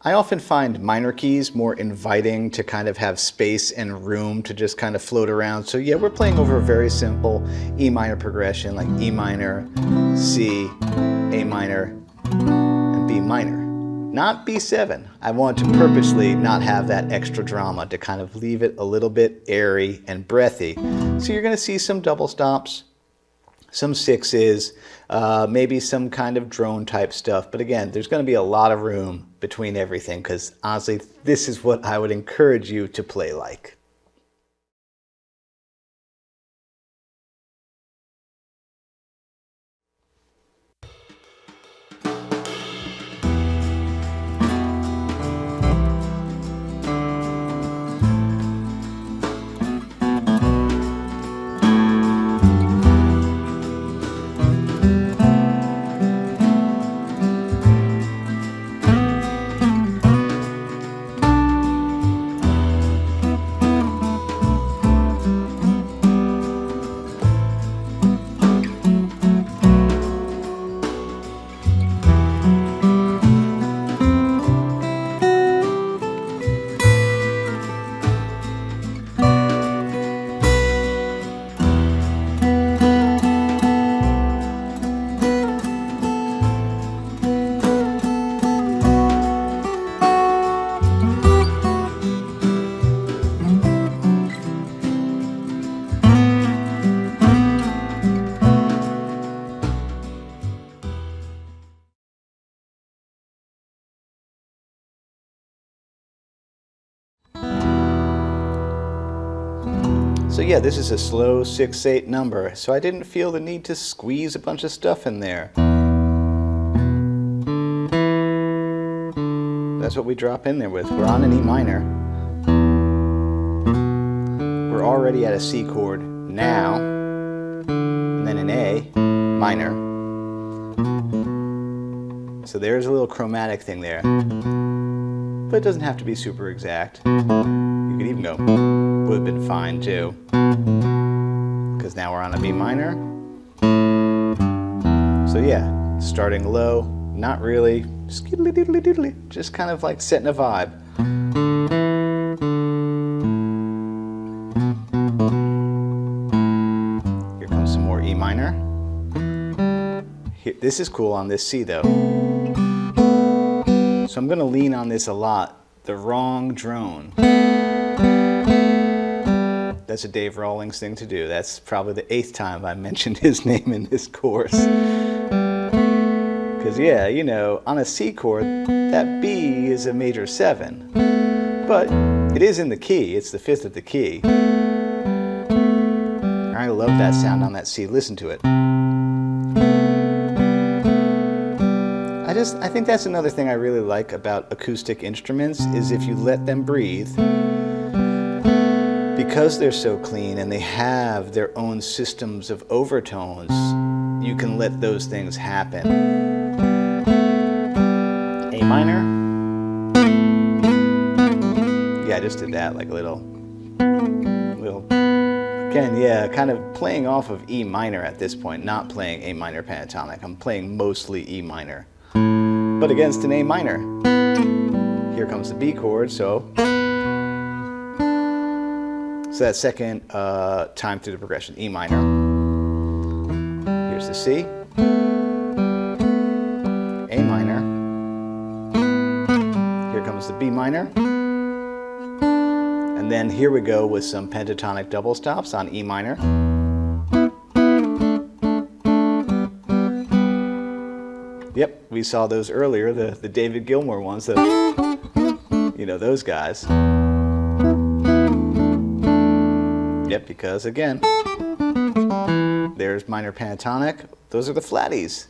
I often find minor keys more inviting to kind of have space and room to just kind of float around. So yeah, we're playing over a very simple E minor progression, like E minor, C, A minor, and B minor. Not B7. I want to purposely not have that extra drama, to kind of leave it a little bit airy and breathy. So you're going to see some double stops, some sixes, maybe some kind of drone type stuff. But again, there's going to be a lot of room between everything, because honestly, this is what I would encourage you to play like. So yeah, this is a slow 6/8 number, so I didn't feel the need to squeeze a bunch of stuff in there. That's what we drop in there with. We're on an E minor. We're already at a C chord now, and then an A minor. So there's a little chromatic thing there. But it doesn't have to be super exact. You could even go, would have been fine too. Because now we're on a B minor. So yeah, starting low, not really, skiddly doodly doodly, just kind of like setting a vibe. Here comes some more E minor. Here, this is cool on this C though. So I'm going to lean on this a lot. The wrong drone. That's a Dave Rawlings thing to do. That's probably the 8th time I mentioned his name in this course. Because yeah, you know, on a C chord, that B is a major 7. But it is in the key. It's the 5th of the key. I love that sound on that C. Listen to it. I think that's another thing I really like about acoustic instruments, is if you let them breathe, because they're so clean and they have their own systems of overtones, you can let those things happen. A minor. Yeah, I just did that like a little, again, yeah, kind of playing off of E minor at this point, not playing A minor pentatonic. I'm playing mostly E minor. But against an A minor. Here comes the B chord, so that second time through the progression, E minor. Here's the C, A minor. Here comes the B minor. And then here we go with some pentatonic double stops on E minor. Yep, we saw those earlier, the David Gilmour ones, you know, those guys. Yep, because again, there's minor pentatonic. Those are the flatties.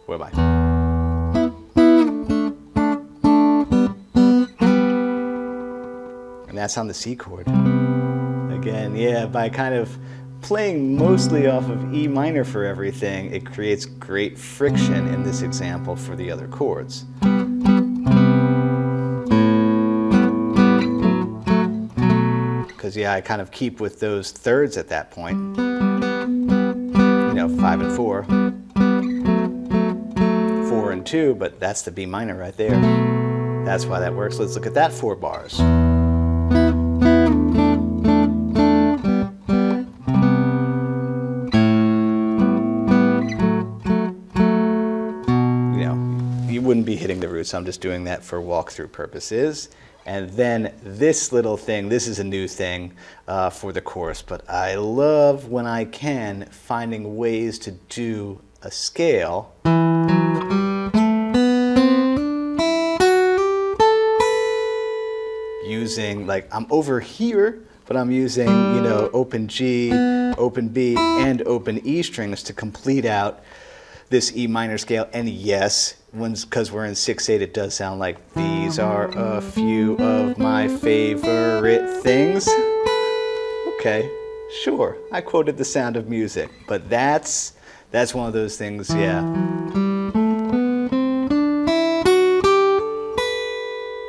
Where am I? And that's on the C chord. Again, yeah, by kind of playing mostly off of E minor for everything, it creates great friction in this example for the other chords. Because yeah, I kind of keep with those thirds at that point. You know, 5 and 4. 4 and 2, but that's the B minor right there. That's why that works. Let's look at that 4 bars. Wouldn't be hitting the roots. I'm just doing that for walkthrough purposes. And then this little thing, this is a new thing for the chorus, but I love when I can finding ways to do a scale using, like, I'm over here, but I'm using, you know, open G, open B, and open E strings to complete out this E minor scale. And yes, because we're in 6/8, it does sound like these are a few of my favorite things. Okay, sure, I quoted The Sound of Music, but that's one of those things, yeah.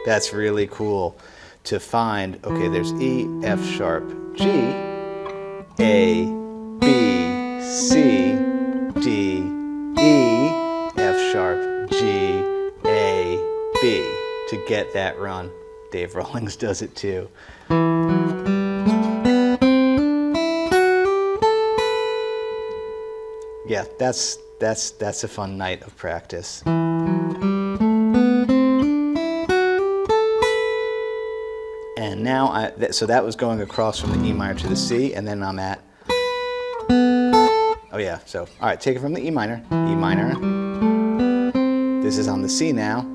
That's really cool to find. Okay, there's E, F sharp, G, A, B, C, D, E, F sharp, G, A, B, to get that run. Dave Rawlings does it too. Yeah, that's a fun night of practice. And now, so that was going across from the E minor to the C, and then I'm at, oh yeah, so, all right, take it from the E minor, E minor. This is on the C now.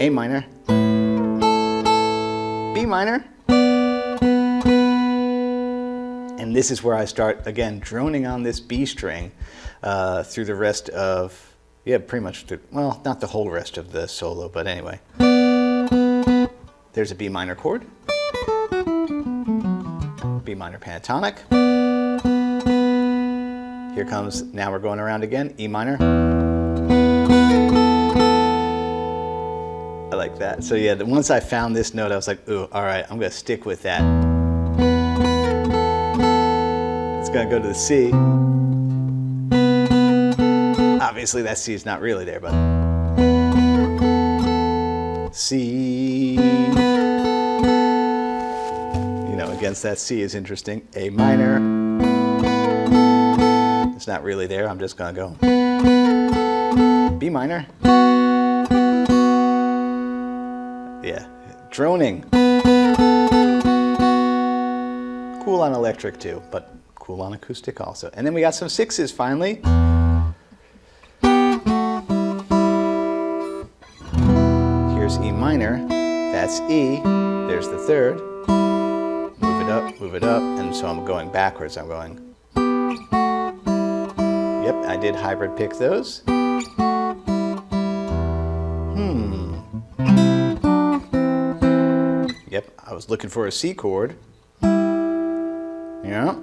A minor. B minor. And this is where I start, again, droning on this B string through the rest of, yeah, pretty much, well, not the whole rest of the solo, but anyway. There's a B minor chord. B minor pentatonic. Here comes, now we're going around again, E minor. I like that. So yeah, once I found this note, I was like, ooh, all right, I'm gonna stick with that. It's gonna go to the C. Obviously that C is not really there, but C. You know, against that C is interesting. A minor. It's not really there, I'm just gonna go. B minor. Yeah, droning. Cool on electric too, but cool on acoustic also. And then we got some 6s finally. Here's E minor, that's E, there's the 3rd. Move it up, and so I'm going backwards. I'm going, yep, I did hybrid pick those. Yep, I was looking for a C chord. Yeah.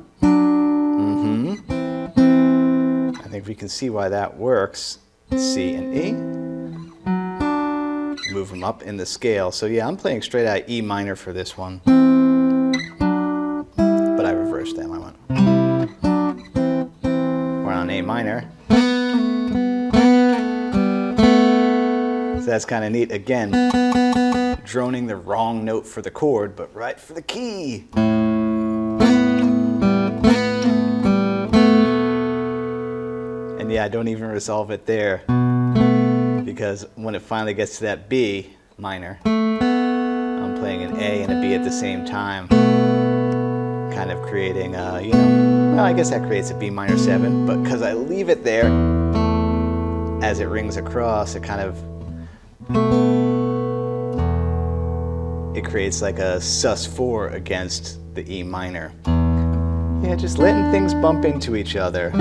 I think we can see why that works. C and E. Move them up in the scale. So yeah, I'm playing straight out E minor for this one. But I reversed them. I went. We're on A minor. So that's kind of neat. Again, droning the wrong note for the chord, but right for the key. And yeah, I don't even resolve it there, because when it finally gets to that B minor, I'm playing an A and a B at the same time, kind of creating, you know, well, I guess that creates a B minor 7, but because I leave it there, as it rings across, it kind of, it creates like a sus4 against the E minor. Yeah, just letting things bump into each other.